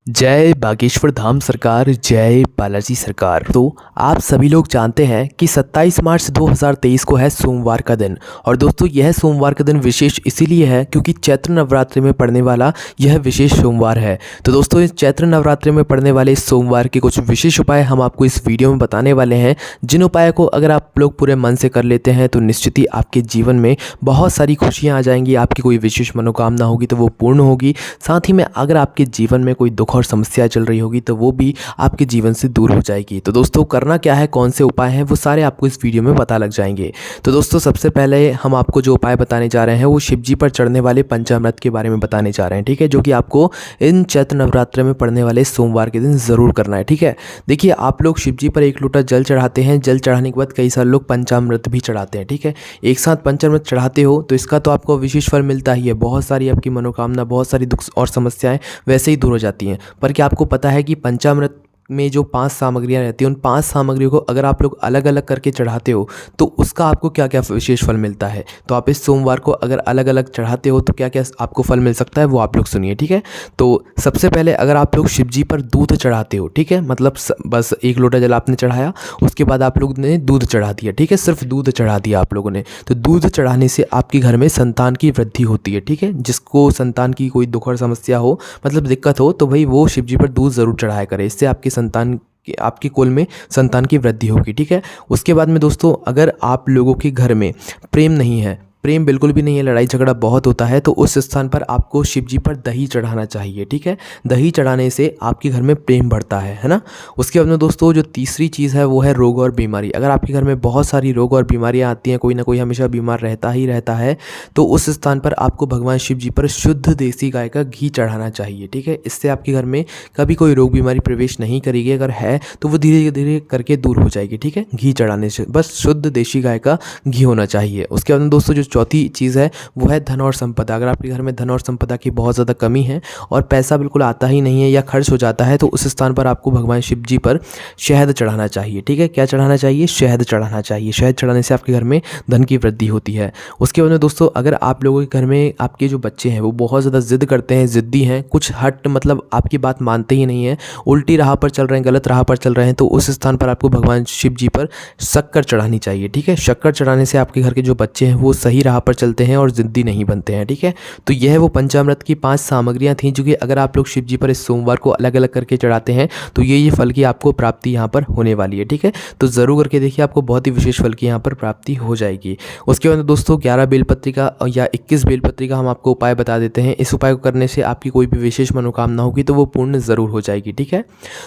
जय बागेश्वर धाम सरकार, जय बालाजी सरकार। तो आप सभी लोग जानते हैं कि 27 मार्च 2023 को है सोमवार का दिन। और दोस्तों यह सोमवार का दिन विशेष इसीलिए है क्योंकि चैत्र नवरात्रि में पड़ने वाला यह विशेष सोमवार है। तो दोस्तों इस चैत्र नवरात्रि में पड़ने वाले इस सोमवार के कुछ विशेष उपाय हम आपको इस वीडियो में बताने वाले हैं, जिन उपायों को अगर आप लोग पूरे मन से कर लेते हैं तो निश्चित ही आपके जीवन में बहुत सारी खुशियाँ आ जाएंगी। आपकी कोई विशेष मनोकामना होगी तो वो पूर्ण होगी। साथ ही में अगर आपके जीवन में कोई दुख और समस्या चल रही होगी तो वो भी आपके जीवन से दूर हो जाएगी। तो दोस्तों करना क्या है, कौन से उपाय हैं, वो सारे आपको इस वीडियो में पता लग जाएंगे। तो दोस्तों सबसे पहले हम आपको जो उपाय बताने जा रहे हैं वो शिव जी पर चढ़ने वाले पंचामृत के बारे में बताने जा रहे हैं, ठीक है, जो कि आपको इन चैत्र नवरात्र में पड़ने वाले सोमवार के दिन ज़रूर करना है, ठीक है। देखिए आप लोग शिव जी पर एक लोटा जल चढ़ाते हैं, जल चढ़ाने के बाद कई सारे लोग पंचामृत भी चढ़ाते हैं, ठीक है। एक साथ पंचामृत चढ़ाते हो तो इसका तो आपको विशेष फल मिलता ही है, बहुत सारी आपकी मनोकामना, बहुत सारी दुख और समस्याएं वैसे ही दूर हो जाती हैं। पर क्या आपको पता है कि पंचामृत में जो 5 सामग्रियां रहती हैं उन 5 सामग्रियों को अगर आप लोग अलग अलग करके चढ़ाते हो तो उसका आपको क्या क्या विशेष फल मिलता है। तो आप इस सोमवार को अगर अलग अलग चढ़ाते हो तो क्या क्या आपको फल मिल सकता है वो आप लोग सुनिए, ठीक है। तो सबसे पहले अगर आप लोग शिव जी पर दूध चढ़ाते हो, ठीक है, मतलब बस एक लोटा जल आपने चढ़ाया, उसके बाद आप लोग ने दूध चढ़ा दिया, ठीक है, सिर्फ दूध चढ़ा दिया आप लोगों ने। तो दूध चढ़ाने से आपके घर में संतान की वृद्धि होती है, ठीक है। जिसको संतान की कोई दुख और समस्या हो, मतलब दिक्कत हो, तो भाई वो शिव जी पर दूध ज़रूर चढ़ाया करे। इससे आपकी संतान आपकी कुल में संतान की वृद्धि होगी, ठीक है। उसके बाद में दोस्तों अगर आप लोगों के घर में प्रेम नहीं है, प्रेम बिल्कुल भी नहीं है, लड़ाई झगड़ा बहुत होता है, तो उस स्थान पर आपको शिव जी पर दही चढ़ाना चाहिए, ठीक है। दही चढ़ाने से आपके घर में प्रेम बढ़ता है ना। उसके बाद में दोस्तों जो तीसरी चीज़ है वो है रोग और बीमारी। अगर आपके घर में बहुत सारी रोग और बीमारियां आती हैं, कोई ना कोई हमेशा बीमार रहता ही रहता है, तो उस स्थान पर आपको भगवान शिव जी पर शुद्ध देसी गाय का घी चढ़ाना चाहिए, ठीक है। इससे आपके घर में कभी कोई रोग बीमारी प्रवेश नहीं करेगी, अगर है तो वो धीरे धीरे करके दूर हो जाएगी, ठीक है। घी चढ़ाने से बस शुद्ध देसी गाय का घी होना चाहिए। उसके बाद में दोस्तों जो चौथी चीज़ है वो है धन और संपदा। अगर आपके घर में धन और संपदा की बहुत ज़्यादा कमी है और पैसा बिल्कुल आता ही नहीं है या खर्च हो जाता है, तो उस स्थान पर आपको भगवान शिव जी पर शहद चढ़ाना चाहिए, ठीक है। क्या चढ़ाना चाहिए? शहद चढ़ाना चाहिए। शहद चढ़ाने से आपके घर में धन की वृद्धि होती है। उसके बाद में दोस्तों अगर आप लोगों के घर में आपके जो बच्चे हैं वो बहुत ज़्यादा जिद करते हैं, ज़िद्दी हैं, कुछ हट मतलब आपकी बात मानते ही नहीं है, उल्टी राह पर चल रहे हैं, गलत राह पर चल रहे हैं, तो उस स्थान पर आपको भगवान शिव जी पर शक्कर चढ़ानी चाहिए, ठीक है। शक्कर चढ़ाने से आपके घर के जो बच्चे हैं वो सही राह पर चलते हैं और ज़िद्दी नहीं बनते हैं, ठीक है। तो यह वो पंचामृत की 5 सामग्रियां थीं जो कि अगर आप लोग शिव जी पर इस सोमवार को अलग अलग करके चढ़ाते हैं तो ये फल की आपको प्राप्ति यहाँ पर होने वाली है, ठीक है। तो ज़रूर करके देखिए, आपको बहुत ही विशेष फल की यहाँ पर प्राप्ति हो जाएगी। उसके बाद दोस्तों 11 बेलपत्री का या 21 बेलपत्री का हम आपको उपाय बता देते हैं। इस उपाय को करने से आपकी कोई भी विशेष मनोकामना होगी तो वो पूर्ण ज़रूर हो जाएगी, ठीक है।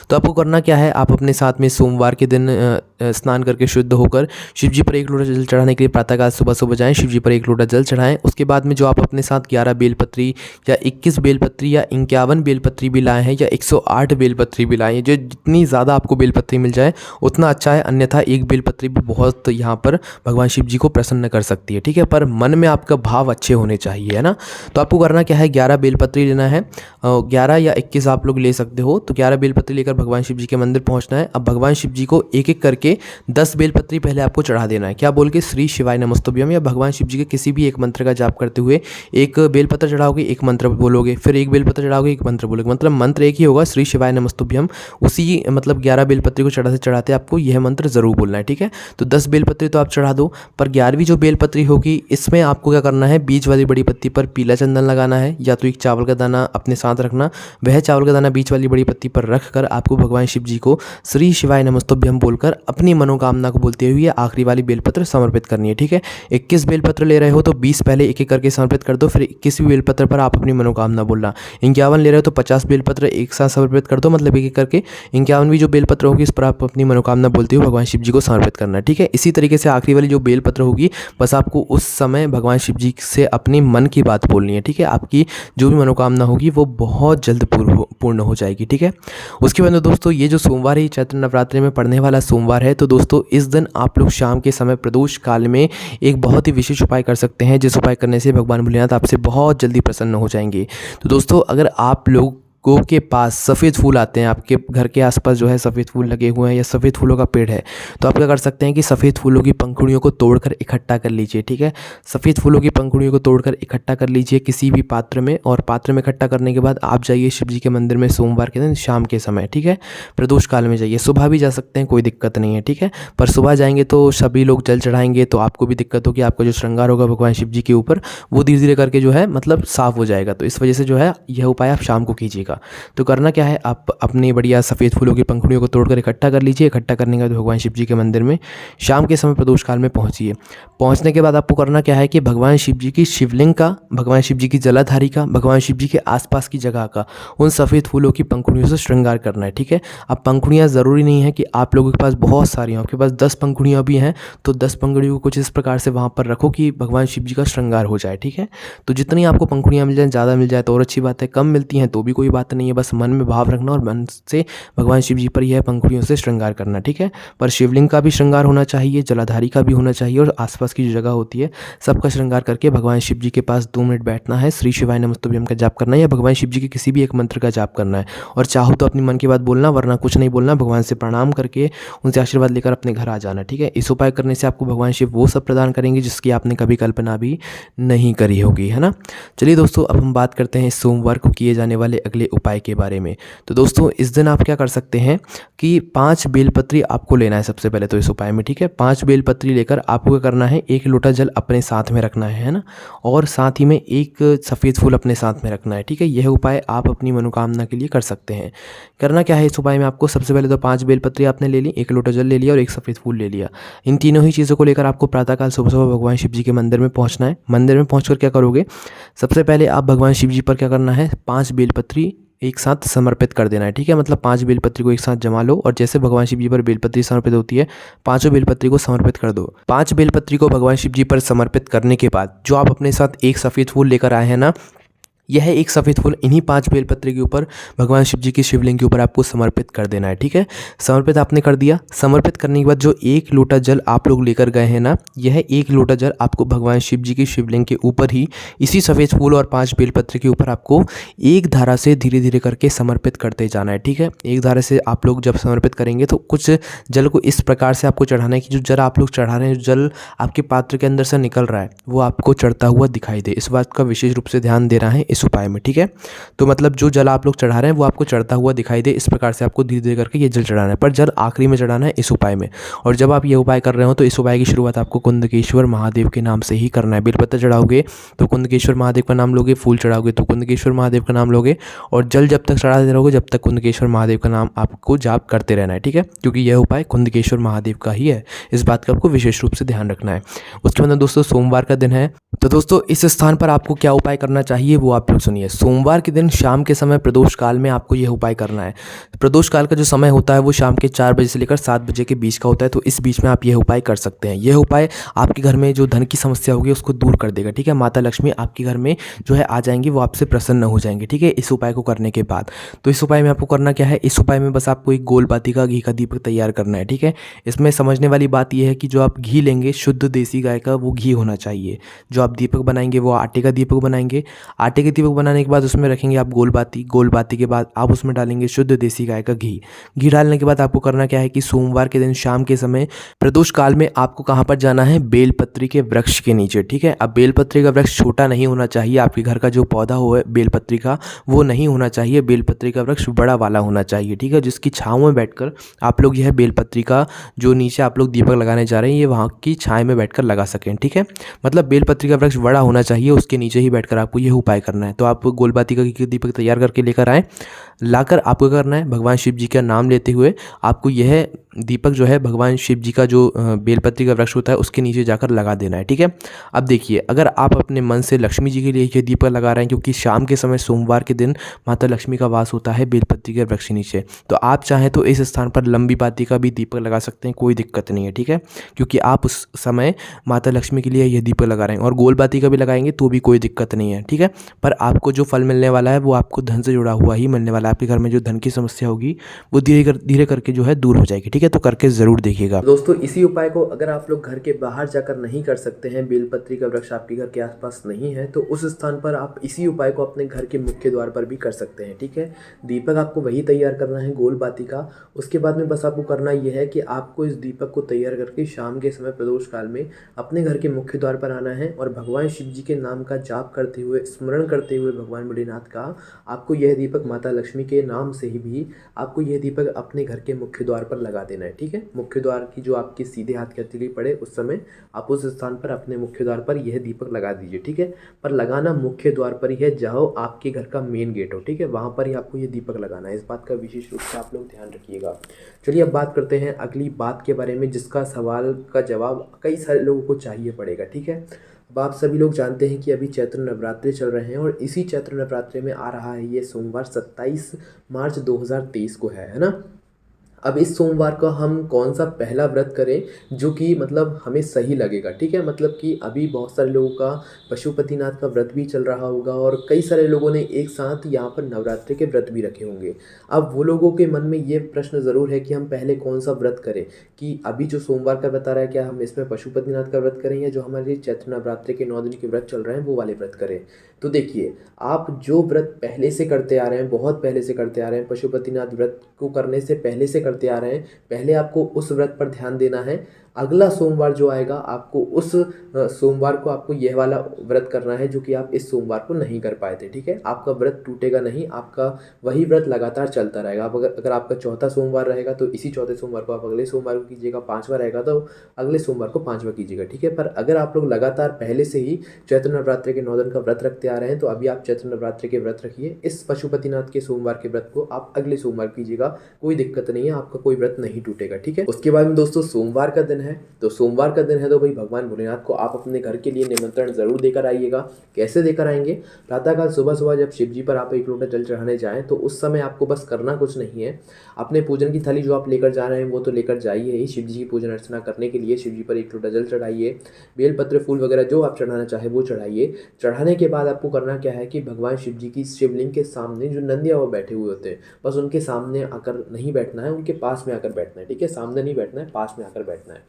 तो आपको करना क्या है, आप अपने साथ में सोमवार के दिन स्नान करके शुद्ध होकर शिव जी पर एक लोटा जल चढ़ाने के लिए प्रातःकाल सुबह सुबह जाएं, शिव जी पर एक लोटा जल चढ़ाएं। उसके बाद में जो आप अपने साथ 11 बेलपत्री या 21 बेलपत्री या 51 बेलपत्री भी लाए हैं या 108 बेलपत्री भी लाए हैं, जो जितनी ज़्यादा आपको बेलपत्री मिल जाए उतना अच्छा है, अन्यथा एक बेलपत्री भी बहुत यहाँ पर भगवान शिव जी को प्रसन्न कर सकती है, ठीक है। पर मन में आपका भाव अच्छे होने चाहिए, है ना। तो आपको करना क्या है, 11 बेलपत्री लेना है, 11 या 21 आप लोग ले सकते हो। तो 11 बेलपत्री लेकर भगवान शिव जी के मंदिर पहुँचना है। अब भगवान शिव जी को एक एक करके 10 बेलपत्री पहले आपको चढ़ा देना है। क्या बोल के? श्री शिवाय नमस्तुभ्यम, या भगवान शिव जी के किसी भी एक मंत्र का जाप करते हुए एक बेलपत्र चढ़ाओगे, एक मंत्र बोलोगे, फिर एक बेलपत्र चढ़ाओगे, एक मंत्र बोलोगे, मतलब मंत्र एक ही होगा, श्री शिवाय नमस्तुभ्यम। उसी मतलब 11 बेलपत्री को चढ़ाते चढ़ाते आपको यह मंत्र जरूर बोलना है, ठीक है। तो 10 बेलपत्री तो आप चढ़ा दो, पर 11वीं जो बेलपत्री होगी इसमें आपको क्या करना है, बीच वाली बड़ी पत्ती पर पीला चंदन लगाना है, या तो एक चावल का दाना अपने साथ रखना, वह चावल का दाना बीच वाली बड़ी पत्ती पर रखकर आपको भगवान शिव जी को श्री शिवाय नमस्तुभ्यम बोलकर अपनी मनोकामना को बोलते हुए आखिरी वाली बेलपत्र समर्पित करनी है, ठीक है। 21 बेलपत्र ले रहे हो तो 20 पहले एक एक करके समर्पित कर दो, फिर 21वीं बेलपत्र पर आप अपनी मनोकामना बोलना। 51 ले रहे हो तो 50 बेलपत्र एक साथ समर्पित कर दो, मतलब एक एक करके 51वीं जो बेलपत्र होगी इस पर आप अपनी मनोकामना बोलते हुए भगवान शिव जी को समर्पित करना है, ठीक है। इसी तरीके से आखिरी वाली जो बेलपत्र होगी बस आपको उस समय भगवान शिव जी से अपनी मन की बात बोलनी है, ठीक है। आपकी जो भी मनोकामना होगी वो बहुत जल्द पूर्ण हो जाएगी, ठीक है। उसके बाद दोस्तों ये जो सोमवार है चैत्र नवरात्रि में पड़ने वाला सोमवार है, तो दोस्तों इस दिन आप लोग शाम के समय प्रदोष काल में एक बहुत ही विशेष उपाय कर सकते हैं, जिस उपाय करने से भगवान भोलेनाथ आपसे बहुत जल्दी प्रसन्न हो जाएंगे। तो दोस्तों अगर आप लोग गो के पास सफ़ेद फूल आते हैं, आपके घर के आसपास जो है सफ़ेद फूल लगे हुए हैं या सफ़ेद फूलों का पेड़ है, तो आप क्या कर सकते हैं कि सफ़ेद फूलों की पंखुड़ियों को तोड़कर इकट्ठा कर लीजिए। ठीक है, सफ़ेद फूलों की पंखुड़ियों को तोड़कर इकट्ठा कर लीजिए किसी भी पात्र में, और पात्र में इकट्ठा करने के बाद आप जाइए शिव जी के मंदिर में सोमवार के दिन शाम के समय। ठीक है, प्रदोष काल में जाइए, सुबह भी जा सकते हैं, कोई दिक्कत नहीं है। ठीक है, पर सुबह जाएंगे तो सभी लोग जल चढ़ाएंगे तो आपको भी दिक्कत होगी, आपका जो श्रृंगार होगा भगवान शिव जी के ऊपर वो धीरे धीरे करके जो है मतलब साफ़ हो जाएगा। तो इस वजह से जो है यह उपाय आप शाम को कीजिएगा। तो करना क्या है, आप अपनी बढ़िया सफ़ेद फूलों की पंखुड़ियों को तोड़कर इकट्ठा कर लीजिए। इकट्ठा करने के बाद भगवान शिव जी के मंदिर में शाम के समय प्रदोष काल में पहुँचिए। पहुँचने के बाद आपको करना क्या है कि भगवान शिव जी की शिवलिंग का, भगवान शिव जी की जलाधारी का, भगवान शिव जी के आसपास की जगह का उन सफ़ेद फूलों की पंखुड़ियों से श्रृंगार करना है। ठीक है, अब पंखुड़ियाँ ज़रूरी नहीं है कि आप लोगों के पास बहुत सारी हों, आपके पास 10 पंखुड़ियाँ भी हैं तो 10 पंखुड़ियों को कुछ इस प्रकार से वहाँ पर रखो कि भगवान शिव जी का श्रृंगार हो जाए। ठीक है, तो जितनी आपको पंखुड़ियाँ मिल जाए, ज़्यादा मिल जाए तो और अच्छी बात है, कम मिलती हैं तो भी कोई बात नहीं है, बस मन में भाव रखना और मन से भगवान शिव जी पर यह पंखुड़ियों से श्रृंगार करना। ठीक है, पर शिवलिंग का भी श्रृंगार होना चाहिए, जलाधारी का भी होना चाहिए, और आसपास की जो जगह होती है सबका श्रृंगार करके भगवान शिव जी के पास 2 मिनट बैठना है, श्री शिवाय नमस्तुभ्यम का जाप करना है या भगवान शिव जी के किसी भी एक मंत्र का जाप करना है। और चाहो तो अपनी मन की बात बोलना, वरना कुछ नहीं बोलना, भगवान से प्रणाम करके उनसे आशीर्वाद लेकर अपने घर आ जाना। ठीक है, इस उपाय करने से आपको भगवान शिव वो सब प्रदान करेंगे जिसकी आपने कभी कल्पना भी नहीं करी होगी, है ना। चलिए दोस्तों, अब हम बात करते हैं सोमवार को किए जाने वाले अगले उपाय के बारे में। तो दोस्तों, इस दिन आप क्या कर सकते हैं कि 5 बेलपत्री आपको लेना है सबसे पहले तो इस उपाय में। ठीक है, 5 बेलपत्री लेकर आपको क्या करना है, 1 लोटा जल अपने साथ में रखना है ना, और साथ ही में 1 सफ़ेद फूल अपने साथ में रखना है। ठीक है, यह उपाय आप अपनी मनोकामना के लिए कर सकते हैं। करना क्या है इस उपाय में, आपको सबसे पहले तो 5 बेलपत्री आपने ले ली, 1 लोटा जल ले लिया और 1 सफ़ेद फूल ले लिया। इन तीनों ही चीज़ों को लेकर आपको प्रातःकाल सुबह सुबह भगवान शिव जी के मंदिर में पहुंचना है। मंदिर में पहुंचकर क्या करोगे, सबसे पहले आप भगवान शिव जी पर क्या करना है, 5 बेलपत्री एक साथ समर्पित कर देना है। ठीक है, मतलब 5 बेलपत्री को एक साथ जमा लो और जैसे भगवान शिव जी पर बेलपत्री समर्पित होती है, पांचों बेलपत्री को समर्पित कर दो। 5 बेलपत्री को भगवान शिव जी पर समर्पित करने के बाद जो आप अपने साथ 1 सफ़ेद फूल लेकर आए हैं ना, यह एक सफ़ेद फूल इन्हीं 5 बेलपत्र के ऊपर भगवान शिव जी की शिवलिंग के ऊपर आपको समर्पित कर देना है। ठीक है, समर्पित आपने कर दिया। समर्पित करने के बाद जो 1 लोटा जल आप लोग लेकर गए हैं ना, यह 1 लोटा जल आपको भगवान शिव जी की शिवलिंग के ऊपर ही इसी सफ़ेद फूल और 5 बेलपत्र के ऊपर आपको एक धारा से धीरे धीरे करके समर्पित करते जाना है। ठीक है, एक धारा से आप लोग जब समर्पित करेंगे तो कुछ जल को इस प्रकार से आपको चढ़ाना है कि जो जल आप लोग चढ़ा रहे हैं, जो जल आपके पात्र के अंदर से निकल रहा है वो आपको चढ़ता हुआ दिखाई दे। इस बात का विशेष रूप से ध्यान देना है इस उपाय में। ठीक है, तो मतलब जो जल आप लोग चढ़ा रहे हैं वो आपको चढ़ता हुआ दिखाई दे, इस प्रकार से आपको धीरे धीरे करके ये जल चढ़ाना है, पर जल आखिरी में चढ़ाना है इस उपाय में। और जब आप ये उपाय कर रहे हो तो इस उपाय की शुरुआत आपको कुंदकेश्वर महादेव के नाम से ही करना है। बेलपत्र चढ़ाओगे तो कुंदकेश्वर महादेव का नाम लोगे, फूल चढ़ाओगे तो कुंदकेश्वर महादेव का नाम लोगे, और जल जब तक चढ़ाते रहोगे जब तक कुंदकेश्वर महादेव का नाम आपको जाप करते रहना है। ठीक है, क्योंकि यह उपाय कुंदकेश्वर महादेव का ही है, इस बात का आपको विशेष रूप से ध्यान रखना है। उसके बाद दोस्तों सोमवार का दिन है, तो दोस्तों इस स्थान पर आपको क्या उपाय करना चाहिए वो आप लोग सुनिए। सोमवार के दिन शाम के समय प्रदोष काल में आपको यह उपाय करना है। प्रदोष काल का जो समय होता है वो शाम के 4 बजे से लेकर 7 बजे के बीच का होता है, तो इस बीच में आप यह उपाय कर सकते हैं। यह उपाय आपके घर में जो धन की समस्या होगी उसको दूर कर देगा। ठीक है, माता लक्ष्मी आपके घर में जो है आ जाएंगी, वो आपसे प्रसन्न हो जाएंगे। ठीक है, इस उपाय को करने के बाद तो इस उपाय में आपको करना क्या है, इस उपाय में बस आपको एक गोल बाती का घी का दीपक तैयार करना है। ठीक है, इसमें समझने वाली बात यह है कि जो आप घी लेंगे शुद्ध देसी गाय का वो घी होना चाहिए। जो आप दीपक बनाएंगे वो आटे का दीपक बनाएंगे। आटे के दीपक बनाने के बाद उसमें रखेंगे आप गोल बाती के बाद आप उसमें डालेंगे शुद्ध देसी गाय का घी। घी डालने के बाद आपको करना क्या है कि सोमवार के दिन शाम के समय प्रदोष काल में आपको कहाँ पर जाना है, बेलपत्री के वृक्ष के नीचे। ठीक है, अब बेलपत्री का वृक्ष छोटा नहीं होना चाहिए, आपके घर का जो पौधा हो बेलपत्री का वो नहीं होना चाहिए, बेलपत्री का वृक्ष बड़ा वाला होना चाहिए। ठीक है, जिसकी छाँव में बैठकर आप लोग यह बेलपत्री का जो नीचे आप लोग दीपक लगाने जा रहे हैं ये वहाँ की छाया में बैठकर लगा सकें। ठीक है, मतलब बेलपत्री का वृक्ष बड़ा होना चाहिए, उसके नीचे ही बैठकर आपको यह उपाय करना है। तो आप गोलबाती का दीपक तैयार करके लेकर आए, लाकर आपको करना है भगवान शिव जी का नाम लेते हुए आपको यह दीपक जो है भगवान शिव जी का जो बेलपत्री का वृक्ष होता है उसके नीचे जाकर लगा देना है। ठीक है, अब देखिए अगर आप अपने मन से लक्ष्मी जी के लिए ये दीपक लगा रहे हैं, क्योंकि शाम के समय सोमवार के दिन माता लक्ष्मी का वास होता है बेलपत्री के वृक्ष के नीचे, तो आप चाहें तो इस स्थान पर लंबी बाती का भी दीपक लगा सकते हैं, कोई दिक्कत नहीं है। ठीक है, क्योंकि आप उस समय माता लक्ष्मी के लिए यह दीपक लगा रहे हैं, और गोल बाती का भी लगाएंगे तो भी कोई दिक्कत नहीं है। ठीक है, पर आपको जो फल मिलने वाला है वो आपको धन से जुड़ा हुआ ही मिलने वाला है। आपके घर में जो धन की समस्या होगी वो धीरे धीरे करके जो है दूर हो जाएगी। ठीक है, तो करके ज़रूर देखिएगा। दोस्तों इसी उपाय को अगर आप लोग घर के बाहर जाकर नहीं कर सकते हैं, बेलपत्री का वृक्ष आपके घर के आसपास नहीं है, तो उस स्थान पर आप इसी उपाय को अपने घर के मुख्य द्वार पर भी कर सकते हैं। ठीक है, दीपक आपको वही तैयार करना है, गोल बाती का। उसके बाद में बस आपको करना यह है कि आपको इस दीपक को तैयार करके शाम के समय प्रदोष काल में अपने घर के मुख्य द्वार पर आना है और भगवान शिव जी के नाम का जाप करते हुए, स्मरण करते हुए भगवान भोलेनाथ का, आपको यह दीपक माता लक्ष्मी के नाम से ही भी आपको यह दीपक अपने घर के मुख्य द्वार पर लगा देना है। ठीक है, मुख्य द्वार की जो आपके सीधे हाथ की हथेली पड़े उस समय आप उस स्थान पर अपने मुख्य द्वार पर यह दीपक लगा दीजिए। ठीक है, पर लगाना मुख्य द्वार पर ही है, जहाँ आपके घर का मेन गेट हो। ठीक है, वहाँ पर ही आपको ये दीपक लगाना है। इस बात का विशेष रूप से आप लोग ध्यान रखिएगा। चलिए अब बात करते हैं अगली बात के बारे में, जिसका सवाल का जवाब कई सारे लोगों को चाहिए पड़ेगा। ठीक है, अब आप सभी लोग जानते हैं कि अभी चैत्र नवरात्रि चल रहे हैं और इसी चैत्र नवरात्रि में आ रहा है ये सोमवार 27 मार्च 2023 को है ना। अब इस सोमवार को हम कौन सा पहला व्रत करें जो कि मतलब हमें सही लगेगा। ठीक है, मतलब कि अभी बहुत सारे लोगों का पशुपतिनाथ का व्रत भी चल रहा होगा और कई सारे लोगों ने एक साथ यहाँ पर नवरात्रि के व्रत भी रखे होंगे। अब वो लोगों के मन में ये प्रश्न ज़रूर है कि हम पहले कौन सा व्रत करें, कि अभी जो सोमवार का व्रत आ रहा है क्या हम इसमें पशुपतिनाथ का व्रत करें या जो हमारे चैत्र नवरात्रि के 9 दिन के व्रत चल रहे हैं वो वाले व्रत करें। तो देखिए, आप जो व्रत पहले से करते आ रहे हैं, बहुत पहले से करते आ रहे हैं, पशुपतिनाथ व्रत को करने से पहले से करते आ रहे हैं, पहले आपको उस व्रत पर ध्यान देना है। अगला सोमवार जो आएगा आपको उस सोमवार को आपको यह वाला व्रत करना है जो कि आप इस सोमवार को नहीं कर पाए थे। ठीक है, आपका व्रत टूटेगा नहीं, आपका वही व्रत लगातार चलता रहेगा। आप अगर आपका चौथा सोमवार रहेगा तो इसी चौथे सोमवार को आप अगले सोमवार को कीजिएगा, पाँचवा रहेगा तो अगले सोमवार को पाँचवा कीजिएगा। ठीक है, पर अगर आप लोग लगातार पहले से ही चैत्र नवरात्रि के 9 दिन का व्रत रखते आ रहे हैं तो अभी आप चैत्र नवरात्रि के व्रत रखिए। इस पशुपतिनाथ के सोमवार के व्रत को आप अगले सोमवार कीजिएगा, कोई दिक्कत नहीं है, आपका कोई व्रत नहीं टूटेगा। ठीक है, उसके बाद में दोस्तों सोमवार का दिन है, तो सोमवार का दिन है तो भाई भगवान भोलेनाथ को आप अपने घर के लिए निमंत्रण जरूर देकर आइएगा। कैसे देकर आएंगे? प्रातःकाल सुबह सुबह जब शिव जी पर आप 1 लोटा जल चढ़ाने जाएं तो उस समय आपको बस करना कुछ नहीं है, अपने पूजन की थाली जो आप लेकर जा रहे हैं वो तो लेकर जाइए ही। शिव जी की पूजन अर्चना करने के लिए शिव जी पर 1 लोटा जल चढ़ाइए, बेलपत्र फूल वगैरह जो आप चढ़ाना चाहे वो चढ़ाइए। चढ़ाने के बाद आपको करना क्या है कि भगवान शिव जी की शिवलिंग के सामने जो नंदी बाबा बैठे हुए होते हैं, बस उनके सामने आकर नहीं बैठना है, उनके पास में आकर बैठना है। ठीक है, सामने नहीं बैठना है, पास में आकर बैठना है।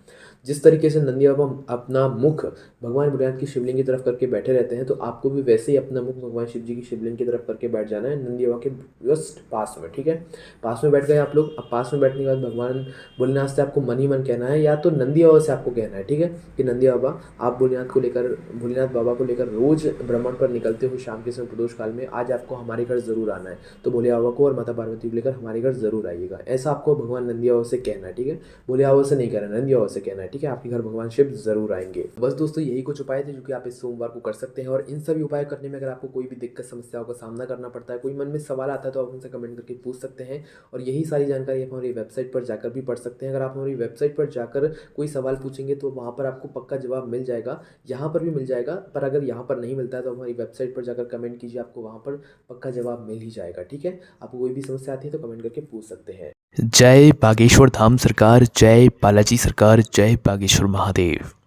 जिस तरीके से नंदी बाबा अपना मुख भगवान भोलेनाथ की शिवलिंग की तरफ करके बैठे रहते हैं, तो आपको भी वैसे ही अपना मुख भगवान शिव जी की शिवलिंग की तरफ करके बैठ जाना है, नंदी बाबा के जस्ट पास में। ठीक है, पास में बैठ गए आप लोग। अब पास में बैठने के बाद भगवान भोलेनाथ से आपको मन ही मन कहना है, या तो नंदी बाबा से आपको कहना है, ठीक है, कि नंदी बाबा आप भोलेनाथ बाबा को लेकर रोज भ्रमण पर निकलते हो शाम के समय प्रदोष काल में, आज आपको हमारे घर जरूर आना है, तो भोले बाबा को और माता पार्वती को लेकर हमारे घर जरूर आइएगा। ऐसा आपको भगवान नंदी बाबा से कहना है। ठीक है, भोले बाबा से नहीं कहना, नंदी बाबा से कहना है। ठीक है, आपके घर भगवान शिव जरूर आएंगे। बस दोस्तों यही कुछ उपाय थे जो कि आप इस सोमवार को कर सकते हैं। और इन सभी उपाय करने में अगर आपको कोई भी दिक्कत समस्याओं का सामना करना पड़ता है, कोई मन में सवाल आता है, तो आप उनसे कमेंट करके पूछ सकते हैं। और यही सारी जानकारी आप हमारी वेबसाइट पर जाकर भी पढ़ सकते हैं। अगर आप हमारी वेबसाइट पर जाकर कोई सवाल पूछेंगे तो वहाँ पर आपको पक्का जवाब मिल जाएगा, यहाँ पर भी मिल जाएगा। पर अगर यहाँ पर नहीं मिलता है तो हमारी वेबसाइट पर जाकर कमेंट कीजिए, आपको वहाँ पर पक्का जवाब मिल ही जाएगा। ठीक है, आपको कोई भी समस्या आती है तो कमेंट करके पूछ सकते हैं। जय बागेश्वर धाम सरकार, जय बालाजी सरकार, जय बागेश्वर महादेव।